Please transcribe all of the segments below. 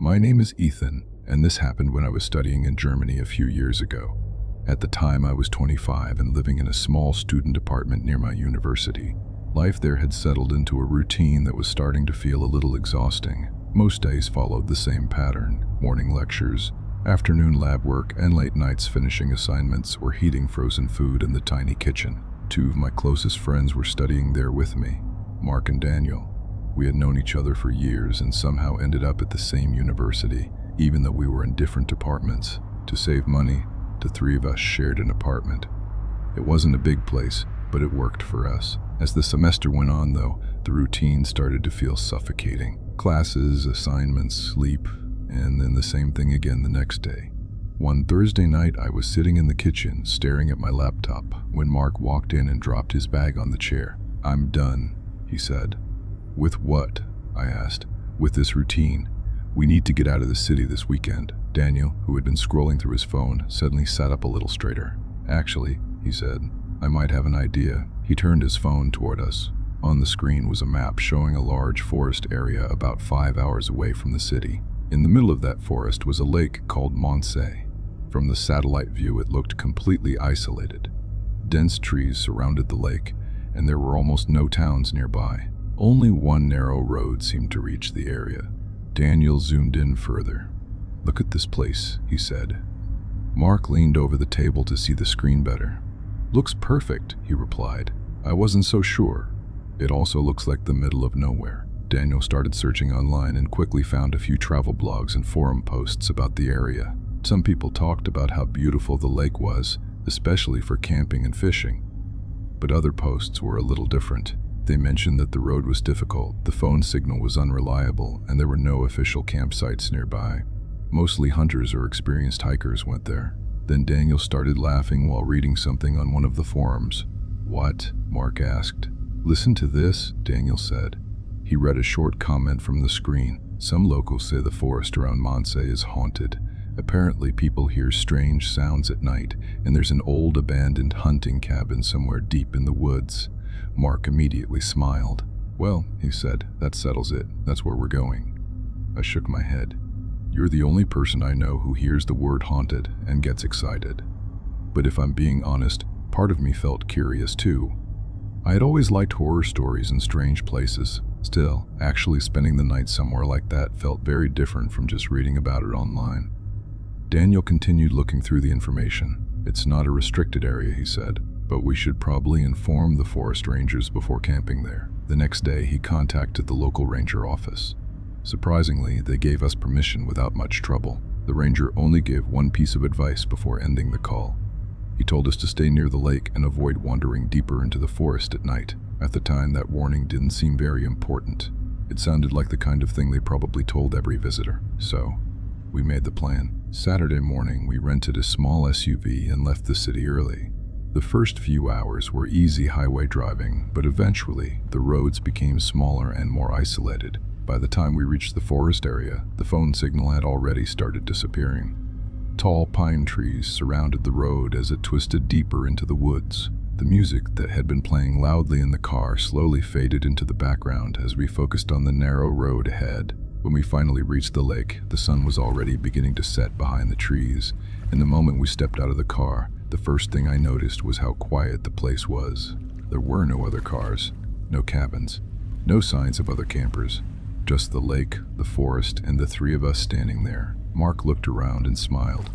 My name is Ethan, and this happened when I was studying in Germany a few years ago. At the time, I was 25 and living in a small student apartment near my university. Life there had settled into a routine that was starting to feel a little exhausting. Most days followed the same pattern: morning lectures, afternoon lab work, and late nights finishing assignments or heating frozen food in the tiny kitchen. Two of my closest friends were studying there with me, Mark and Daniel. We had known each other for years and somehow ended up at the same university, even though we were in different departments. To save money, the three of us shared an apartment. It wasn't a big place, but it worked for us. As the semester went on, though, the routine started to feel suffocating. Classes, assignments, sleep, and then the same thing again the next day. One Thursday night, I was sitting in the kitchen, staring at my laptop, when Mark walked in and dropped his bag on the chair. "I'm done," he said. "With what?" I asked. "With this routine. We need to get out of the city this weekend." Daniel, who had been scrolling through his phone, suddenly sat up a little straighter. "Actually," he said, "I might have an idea." He turned his phone toward us. On the screen was a map showing a large forest area about 5 hours away from the city. In the middle of that forest was a lake called Montsey. From the satellite view, it looked completely isolated. Dense trees surrounded the lake, and there were almost no towns nearby. Only one narrow road seemed to reach the area. Daniel zoomed in further. "Look at this place," he said. Mark leaned over the table to see the screen better. "Looks perfect," he replied. "I wasn't so sure. It also looks like the middle of nowhere." Daniel started searching online and quickly found a few travel blogs and forum posts about the area. Some people talked about how beautiful the lake was, especially for camping and fishing. But other posts were a little different. They mentioned that the road was difficult, the phone signal was unreliable, and there were no official campsites nearby. Mostly hunters or experienced hikers went there. Then Daniel started laughing while reading something on one of the forums. "What?" Mark asked. "Listen to this," Daniel said. He read a short comment from the screen. "Some locals say the forest around Montsey is haunted. Apparently people hear strange sounds at night, and there's an old abandoned hunting cabin somewhere deep in the woods." Mark immediately smiled. "Well," he said, "that settles it. That's where we're going." I shook my head. "You're the only person I know who hears the word haunted and gets excited." But if I'm being honest, part of me felt curious too. I had always liked horror stories and strange places. Still, actually spending the night somewhere like that felt very different from just reading about it online. Daniel continued looking through the information. "It's not a restricted area," he said, "but we should probably inform the forest rangers before camping there." The next day, he contacted the local ranger office. Surprisingly, they gave us permission without much trouble. The ranger only gave one piece of advice before ending the call. He told us to stay near the lake and avoid wandering deeper into the forest at night. At the time, that warning didn't seem very important. It sounded like the kind of thing they probably told every visitor. So, we made the plan. Saturday morning, we rented a small SUV and left the city early. The first few hours were easy highway driving, but eventually, the roads became smaller and more isolated. By the time we reached the forest area, the phone signal had already started disappearing. Tall pine trees surrounded the road as it twisted deeper into the woods. The music that had been playing loudly in the car slowly faded into the background as we focused on the narrow road ahead. When we finally reached the lake, the sun was already beginning to set behind the trees, and the moment we stepped out of the car, the first thing I noticed was how quiet the place was. There were no other cars, no cabins, no signs of other campers, just the lake, the forest, and the three of us standing there. Mark looked around and smiled.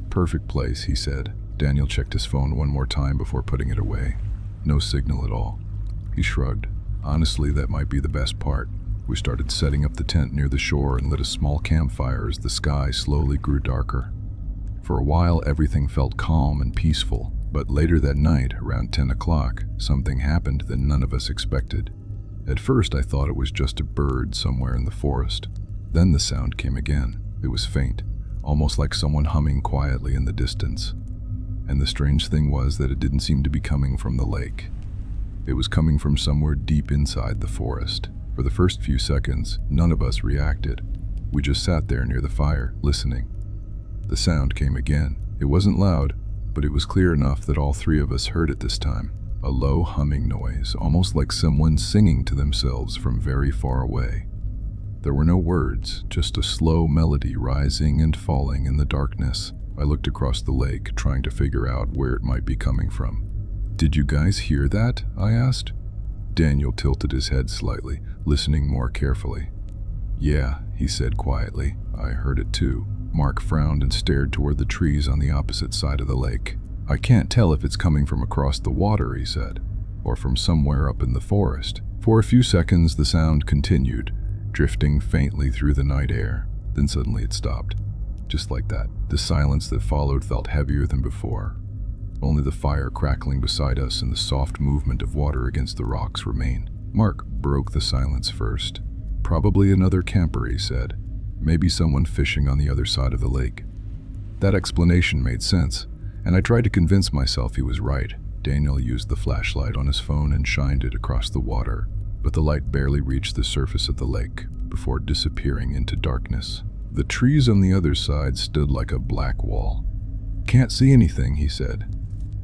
"Perfect place," he said. Daniel checked his phone one more time before putting it away. No signal at all. He shrugged. "Honestly, that might be the best part." We started setting up the tent near the shore and lit a small campfire as the sky slowly grew darker. For a while, everything felt calm and peaceful, but later that night, around 10 o'clock, something happened that none of us expected. At first, I thought it was just a bird somewhere in the forest. Then the sound came again. It was faint, almost like someone humming quietly in the distance. And the strange thing was that it didn't seem to be coming from the lake. It was coming from somewhere deep inside the forest. For the first few seconds, none of us reacted. We just sat there near the fire, listening. The sound came again. It wasn't loud, but it was clear enough that all three of us heard it this time. A low humming noise, almost like someone singing to themselves from very far away. There were no words, just a slow melody rising and falling in the darkness. I looked across the lake, trying to figure out where it might be coming from. "Did you guys hear that?" I asked. Daniel tilted his head slightly, listening more carefully. "Yeah," he said quietly. "I heard it too." Mark frowned and stared toward the trees on the opposite side of the lake. "I can't tell if it's coming from across the water," he said, "or from somewhere up in the forest." For a few seconds the sound continued, drifting faintly through the night air. Then suddenly it stopped. Just like that. The silence that followed felt heavier than before. Only the fire crackling beside us and the soft movement of water against the rocks remained. Mark broke the silence first. "Probably another camper," he said. "Maybe someone fishing on the other side of the lake." That explanation made sense, and I tried to convince myself he was right. Daniel used the flashlight on his phone and shined it across the water, but the light barely reached the surface of the lake before disappearing into darkness. The trees on the other side stood like a black wall. "Can't see anything," he said.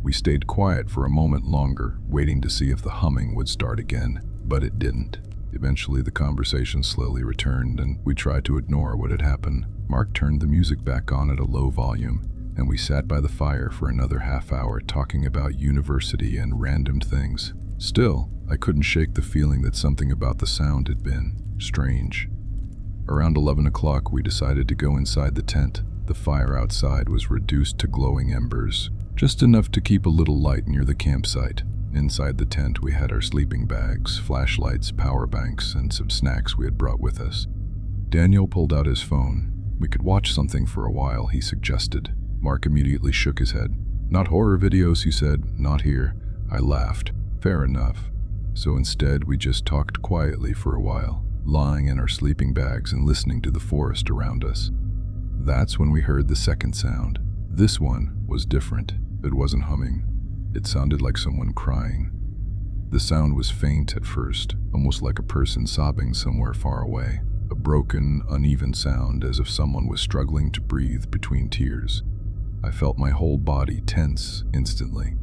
We stayed quiet for a moment longer, waiting to see if the humming would start again, but it didn't. Eventually the conversation slowly returned, and we tried to ignore what had happened. Mark turned the music back on at a low volume, and we sat by the fire for another half hour talking about university and random things. Still, I couldn't shake the feeling that something about the sound had been strange. Around 11 o'clock, we decided to go inside the tent. The fire outside was reduced to glowing embers, just enough to keep a little light near the campsite. Inside the tent, we had our sleeping bags, flashlights, power banks, and some snacks we had brought with us. Daniel pulled out his phone. "We could watch something for a while," he suggested. Mark immediately shook his head. "Not horror videos," he said. "Not here." I laughed. Fair enough. So instead, we just talked quietly for a while, lying in our sleeping bags and listening to the forest around us. That's when we heard the second sound. This one was different. It wasn't humming. It sounded like someone crying. The sound was faint at first, almost like a person sobbing somewhere far away. A broken, uneven sound, as if someone was struggling to breathe between tears. I felt my whole body tense instantly.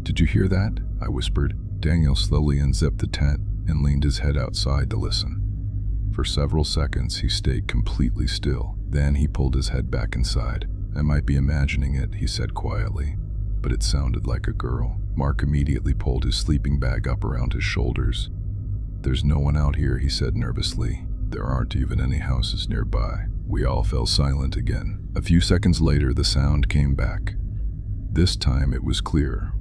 "Did you hear that?" I whispered. Daniel slowly unzipped the tent and leaned his head outside to listen. For several seconds, he stayed completely still. Then he pulled his head back inside. "I might be imagining it," he said quietly, "but it sounded like a girl." Mark immediately pulled his sleeping bag up around his shoulders. "There's no one out here," he said nervously. "There aren't even any houses nearby." We all fell silent again. A few seconds later, the sound came back. This time it was clearer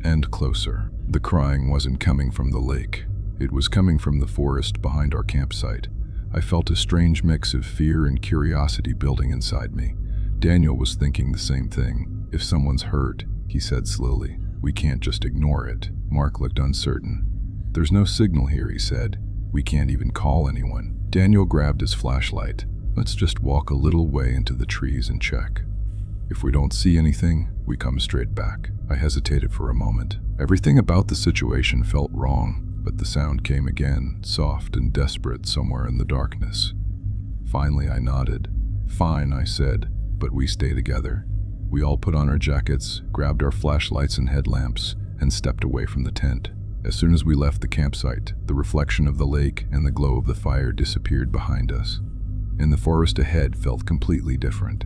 and closer. The crying wasn't coming from the lake. It was coming from the forest behind our campsite. I felt a strange mix of fear and curiosity building inside me. Daniel was thinking the same thing. "If someone's hurt," he said slowly, "we can't just ignore it." Mark looked uncertain. "There's no signal here," he said. "We can't even call anyone." Daniel grabbed his flashlight. "Let's just walk a little way into the trees and check. If we don't see anything, we come straight back." I hesitated for a moment. Everything about the situation felt wrong, but the sound came again, soft and desperate somewhere in the darkness. Finally, I nodded. "Fine," I said, but we stay together. We all put on our jackets, grabbed our flashlights and headlamps, and stepped away from the tent. As soon as we left the campsite, the reflection of the lake and the glow of the fire disappeared behind us. And the forest ahead felt completely different.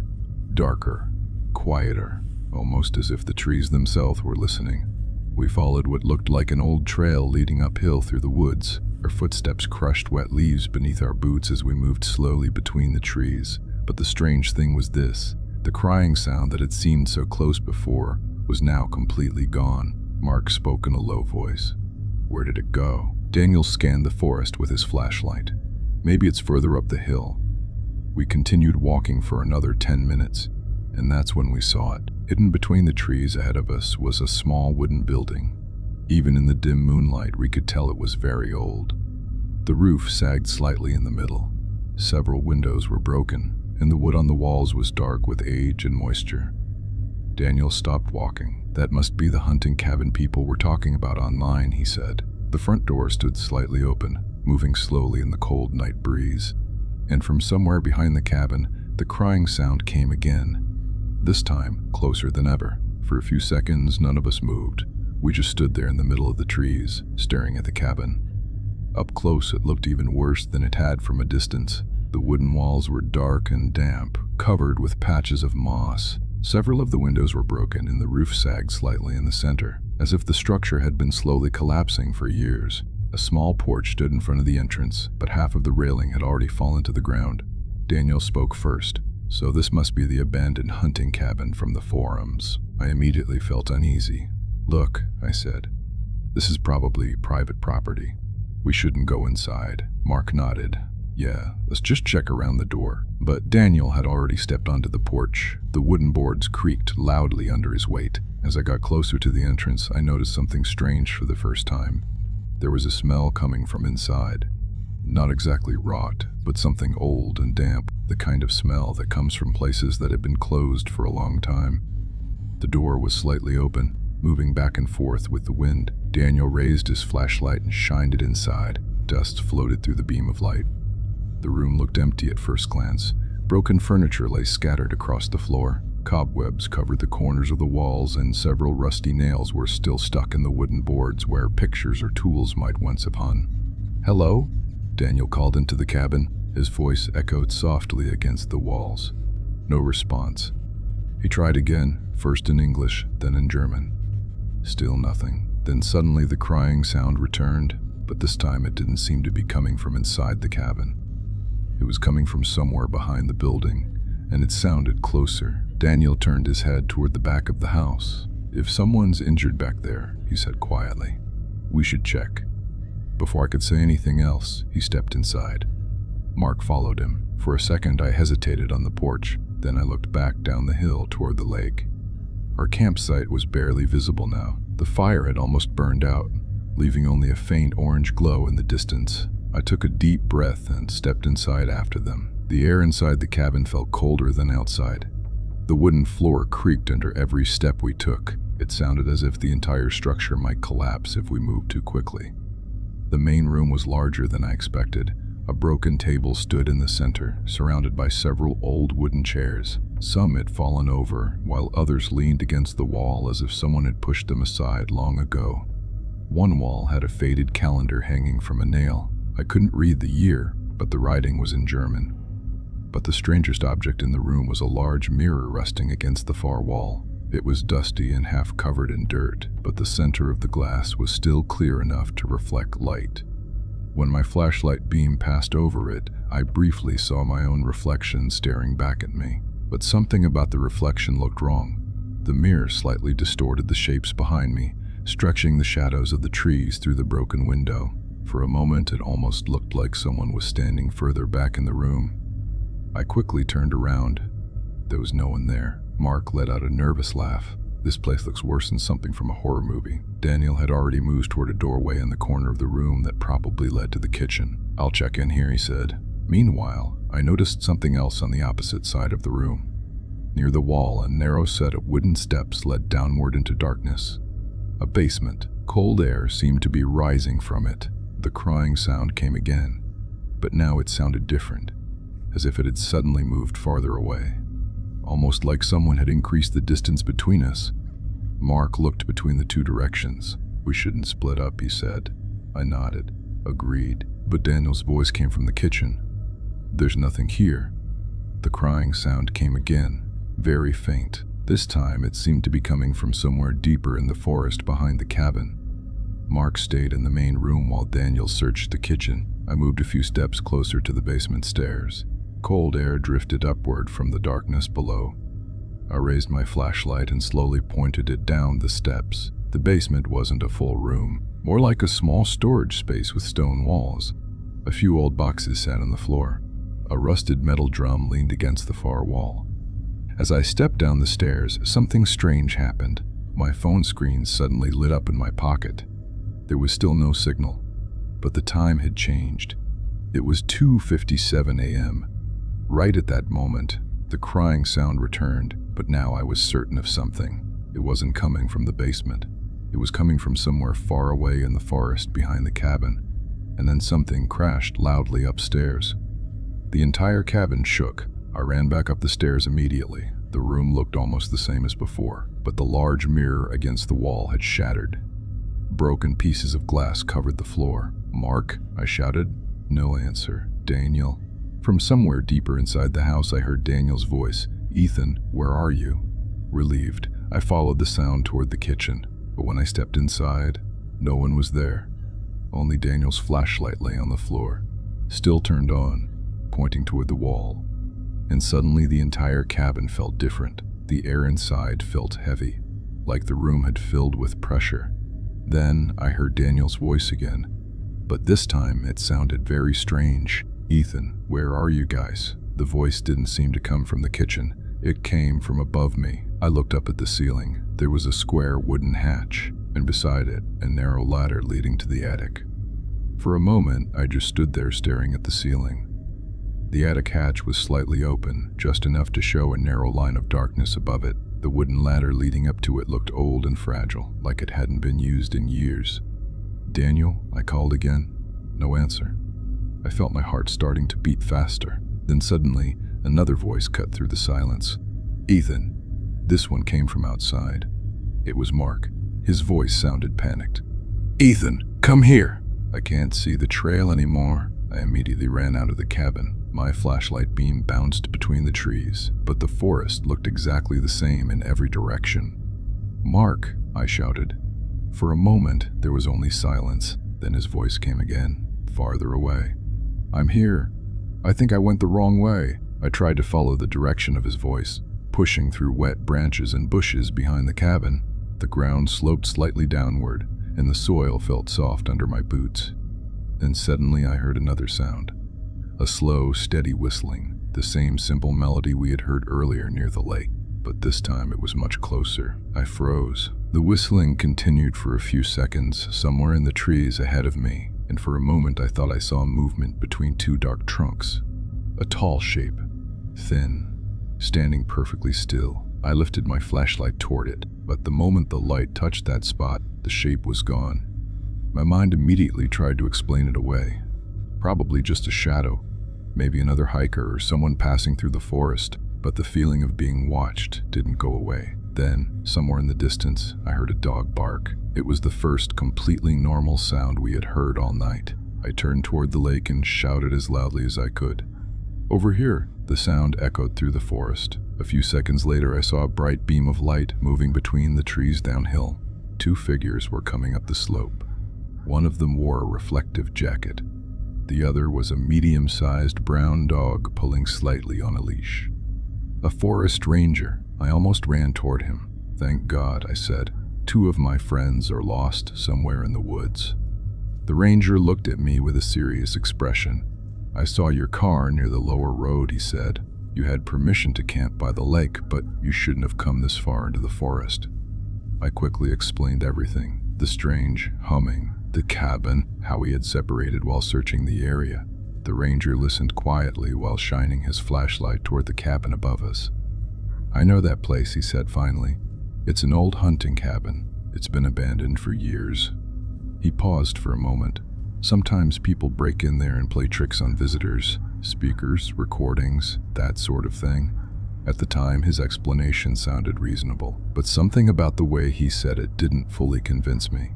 Darker, quieter, almost as if the trees themselves were listening. We followed what looked like an old trail leading uphill through the woods. Our footsteps crushed wet leaves beneath our boots as we moved slowly between the trees. But the strange thing was this. The crying sound that had seemed so close before was now completely gone. Mark spoke in a low voice. "Where did it go?" Daniel scanned the forest with his flashlight. "Maybe it's further up the hill." We continued walking for another 10 minutes, and that's when we saw it. Hidden between the trees ahead of us was a small wooden building. Even in the dim moonlight, we could tell it was very old. The roof sagged slightly in the middle. Several windows were broken, and the wood on the walls was dark with age and moisture. Daniel stopped walking. "That must be the hunting cabin people were talking about online," he said. The front door stood slightly open, moving slowly in the cold night breeze. And from somewhere behind the cabin, the crying sound came again. This time, closer than ever. For a few seconds, none of us moved. We just stood there in the middle of the trees, staring at the cabin. Up close, it looked even worse than it had from a distance. The wooden walls were dark and damp, covered with patches of moss. Several of the windows were broken and the roof sagged slightly in the center, as if the structure had been slowly collapsing for years. A small porch stood in front of the entrance, but half of the railing had already fallen to the ground. Daniel spoke first. "So this must be the abandoned hunting cabin from the forums." I immediately felt uneasy. "Look," I said, "this is probably private property. We shouldn't go inside." Mark nodded. "Yeah, let's just check around the door." But Daniel had already stepped onto the porch. The wooden boards creaked loudly under his weight. As I got closer to the entrance, I noticed something strange for the first time. There was a smell coming from inside. Not exactly rot, but something old and damp, the kind of smell that comes from places that had been closed for a long time. The door was slightly open, moving back and forth with the wind. Daniel raised his flashlight and shined it inside. Dust floated through the beam of light. The room looked empty at first glance. Broken furniture lay scattered across the floor. Cobwebs covered the corners of the walls, and several rusty nails were still stuck in the wooden boards where pictures or tools might once have hung. "Hello?" Daniel called into the cabin. His voice echoed softly against the walls. No response. He tried again, first in English, then in German. Still nothing. Then suddenly the crying sound returned, but this time it didn't seem to be coming from inside the cabin. It was coming from somewhere behind the building, and it sounded closer. Daniel turned his head toward the back of the house. "If someone's injured back there," he said quietly, "we should check." Before I could say anything else, he stepped inside. Mark followed him. For a second I hesitated on the porch, then I looked back down the hill toward the lake. Our campsite was barely visible now. The fire had almost burned out, leaving only a faint orange glow in the distance. I took a deep breath and stepped inside after them. The air inside the cabin felt colder than outside. The wooden floor creaked under every step we took. It sounded as if the entire structure might collapse if we moved too quickly. The main room was larger than I expected. A broken table stood in the center, surrounded by several old wooden chairs. Some had fallen over, while others leaned against the wall as if someone had pushed them aside long ago. One wall had a faded calendar hanging from a nail. I couldn't read the year, but the writing was in German. But the strangest object in the room was a large mirror resting against the far wall. It was dusty and half covered in dirt, but the center of the glass was still clear enough to reflect light. When my flashlight beam passed over it, I briefly saw my own reflection staring back at me. But something about the reflection looked wrong. The mirror slightly distorted the shapes behind me, stretching the shadows of the trees through the broken window. For a moment, it almost looked like someone was standing further back in the room. I quickly turned around. There was no one there. Mark let out a nervous laugh. "This place looks worse than something from a horror movie." Daniel had already moved toward a doorway in the corner of the room that probably led to the kitchen. "I'll check in here," he said. Meanwhile, I noticed something else on the opposite side of the room. Near the wall, a narrow set of wooden steps led downward into darkness. A basement. Cold air seemed to be rising from it. The crying sound came again, but now it sounded different, as if it had suddenly moved farther away. Almost like someone had increased the distance between us. Mark looked between the two directions. "We shouldn't split up," he said. I nodded, agreed, but Daniel's voice came from the kitchen. "There's nothing here." The crying sound came again, very faint. This time it seemed to be coming from somewhere deeper in the forest behind the cabin. Mark stayed in the main room while Daniel searched the kitchen. I moved a few steps closer to the basement stairs. Cold air drifted upward from the darkness below. I raised my flashlight and slowly pointed it down the steps. The basement wasn't a full room, more like a small storage space with stone walls. A few old boxes sat on the floor. A rusted metal drum leaned against the far wall. As I stepped down the stairs, something strange happened. My phone screen suddenly lit up in my pocket. There was still no signal, but the time had changed. It was 2:57 a.m. Right at that moment, the crying sound returned, but now I was certain of something. It wasn't coming from the basement. It was coming from somewhere far away in the forest behind the cabin, and then something crashed loudly upstairs. The entire cabin shook. I ran back up the stairs immediately. The room looked almost the same as before, but the large mirror against the wall had shattered. Broken pieces of glass covered the floor. "Mark," I shouted. No answer. "Daniel." From somewhere deeper inside the house, I heard Daniel's voice. "Ethan, where are you?" Relieved, I followed the sound toward the kitchen, but when I stepped inside, no one was there. Only Daniel's flashlight lay on the floor, still turned on, pointing toward the wall. And suddenly the entire cabin felt different. The air inside felt heavy, like the room had filled with pressure. Then I heard Daniel's voice again, but this time it sounded very strange. "Ethan, where are you guys?" The voice didn't seem to come from the kitchen. It came from above me. I looked up at the ceiling. There was a square wooden hatch, and beside it, a narrow ladder leading to the attic. For a moment, I just stood there staring at the ceiling. The attic hatch was slightly open, just enough to show a narrow line of darkness above it. The wooden ladder leading up to it looked old and fragile, like it hadn't been used in years. "Daniel," I called again. No answer. I felt my heart starting to beat faster. Then suddenly, another voice cut through the silence. "Ethan." This one came from outside. It was Mark. His voice sounded panicked. "Ethan, come here." "I can't see the trail anymore." I immediately ran out of the cabin. My flashlight beam bounced between the trees, but the forest looked exactly the same in every direction. "Mark," I shouted. For a moment, there was only silence. Then his voice came again, farther away. "I'm here. I think I went the wrong way." I tried to follow the direction of his voice, pushing through wet branches and bushes behind the cabin. The ground sloped slightly downward, and the soil felt soft under my boots. Then suddenly I heard another sound. A slow, steady whistling, the same simple melody we had heard earlier near the lake, but this time it was much closer. I froze. The whistling continued for a few seconds, somewhere in the trees ahead of me, and for a moment I thought I saw movement between two dark trunks. A tall shape, thin, standing perfectly still. I lifted my flashlight toward it, but the moment the light touched that spot, the shape was gone. My mind immediately tried to explain it away. Probably just a shadow, maybe another hiker or someone passing through the forest, but the feeling of being watched didn't go away. Then, somewhere in the distance, I heard a dog bark. It was the first completely normal sound we had heard all night. I turned toward the lake and shouted as loudly as I could. "Over here!" The sound echoed through the forest. A few seconds later, I saw a bright beam of light moving between the trees downhill. Two figures were coming up the slope. One of them wore a reflective jacket. The other was a medium-sized brown dog pulling slightly on a leash. A forest ranger. I almost ran toward him. "Thank God," I said. "Two of my friends are lost somewhere in the woods." The ranger looked at me with a serious expression. "I saw your car near the lower road," he said. "You had permission to camp by the lake, but you shouldn't have come this far into the forest." I quickly explained everything. The strange humming, the cabin, how we had separated while searching the area. The ranger listened quietly while shining his flashlight toward the cabin above us. "I know that place," he said finally. "It's an old hunting cabin. It's been abandoned for years." He paused for a moment. "Sometimes people break in there and play tricks on visitors, speakers, recordings, that sort of thing." At the time, his explanation sounded reasonable, but something about the way he said it didn't fully convince me.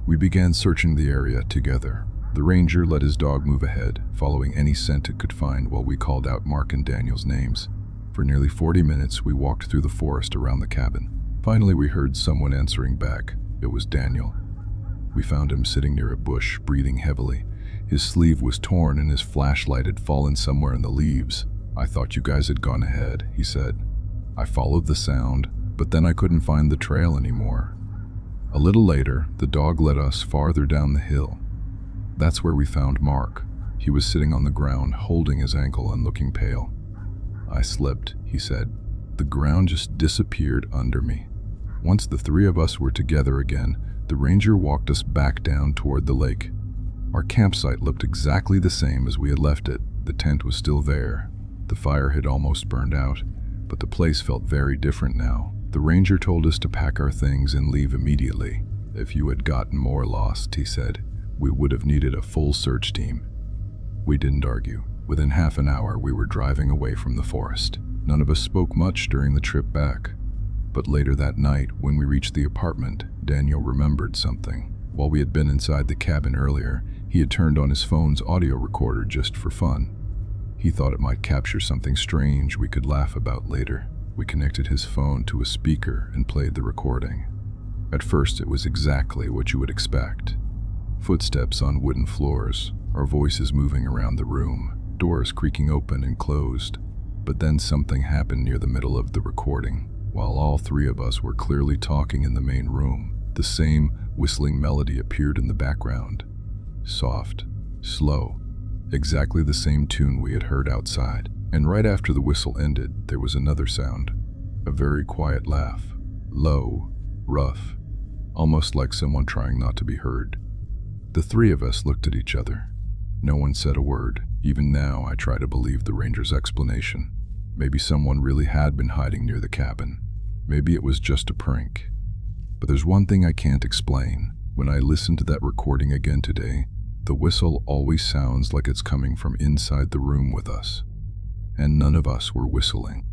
We began searching the area together. The ranger let his dog move ahead, following any scent it could find while we called out Mark and Daniel's names. For nearly 40 minutes, we walked through the forest around the cabin. Finally, we heard someone answering back. It was Daniel. We found him sitting near a bush, breathing heavily. His sleeve was torn and his flashlight had fallen somewhere in the leaves. "I thought you guys had gone ahead," he said. "I followed the sound, but then I couldn't find the trail anymore." A little later, the dog led us farther down the hill. That's where we found Mark. He was sitting on the ground, holding his ankle and looking pale. "I slipped," he said. "The ground just disappeared under me." Once the three of us were together again, the ranger walked us back down toward the lake. Our campsite looked exactly the same as we had left it. The tent was still there. The fire had almost burned out, but the place felt very different now. The ranger told us to pack our things and leave immediately. "If you had gotten more lost," he said, "we would have needed a full search team." We didn't argue. Within half an hour, we were driving away from the forest. None of us spoke much during the trip back. But later that night, when we reached the apartment, Daniel remembered something. While we had been inside the cabin earlier, he had turned on his phone's audio recorder just for fun. He thought it might capture something strange we could laugh about later. We connected his phone to a speaker and played the recording. At first, it was exactly what you would expect. Footsteps on wooden floors, our voices moving around the room, doors creaking open and closed. But then something happened near the middle of the recording. While all three of us were clearly talking in the main room, the same whistling melody appeared in the background. Soft, slow, exactly the same tune we had heard outside. And right after the whistle ended, there was another sound. A very quiet laugh. Low, rough, almost like someone trying not to be heard. The three of us looked at each other. No one said a word. Even now, I try to believe the ranger's explanation. Maybe someone really had been hiding near the cabin. Maybe it was just a prank. But there's one thing I can't explain. When I listen to that recording again today, the whistle always sounds like it's coming from inside the room with us. And none of us were whistling.